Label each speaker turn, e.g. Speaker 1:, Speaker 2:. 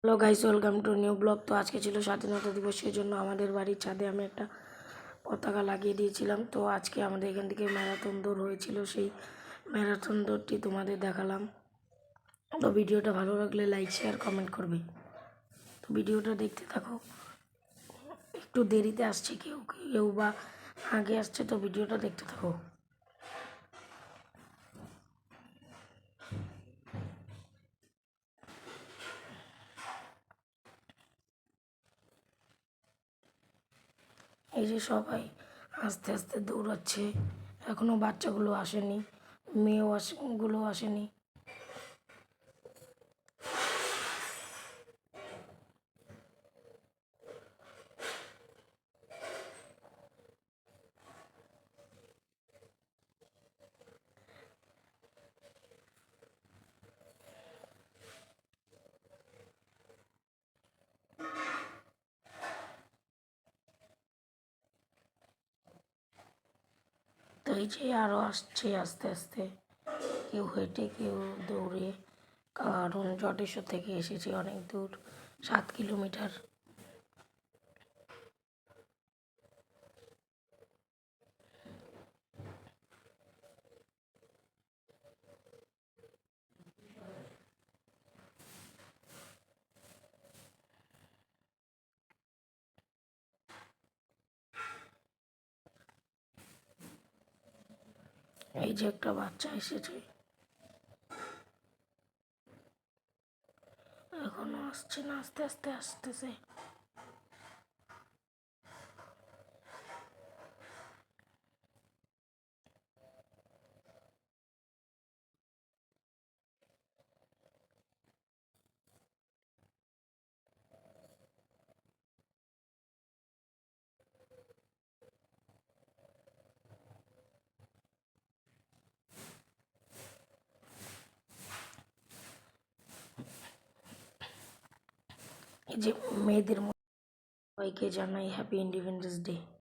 Speaker 1: Hello guys, welcome to new blog. তো আজকে ছিল স্বাধীনতা দিবস, সেই জন্য আমাদের বাড়ির ছাদে আমি একটা পতাকা লাগিয়ে দিয়েছিলাম। তো আজকে আমাদের এখান থেকে ম্যারাথন দৌড় হয়েছিল, সেই ম্যারাথন দৌড়টি তোমাদের দেখালাম। তো ভিডিওটা ভালো লাগলে লাইক শেয়ার কমেন্ট করবে। তো ভিডিওটা দেখতে থাকো। একটু দেরিতে আসছে কেউ কেউ বা আগে আসছে, তো ভিডিওটা দেখতে থাকো। এই যে সবাই আস্তে আস্তে দৌড়াচ্ছে, এখনো বাচ্চাগুলো আসেনি, মেয়েগুলো আসেনি। তো এই যে আরও আসছে আস্তে আস্তে, কেউ হেঁটে কেউ দৌড়ে, কারণ জটেশ্বর থেকে এসেছে অনেক দূর, 7 কিলোমিটার। এই যে একটা বাচ্চা এসেছে, এখনো আসছে না, আস্তে আস্তে আসতেছে। এই যে মেয়েদের সবাইকে জানাই হ্যাপি ইন্ডিপেন্ডেন্স ডে।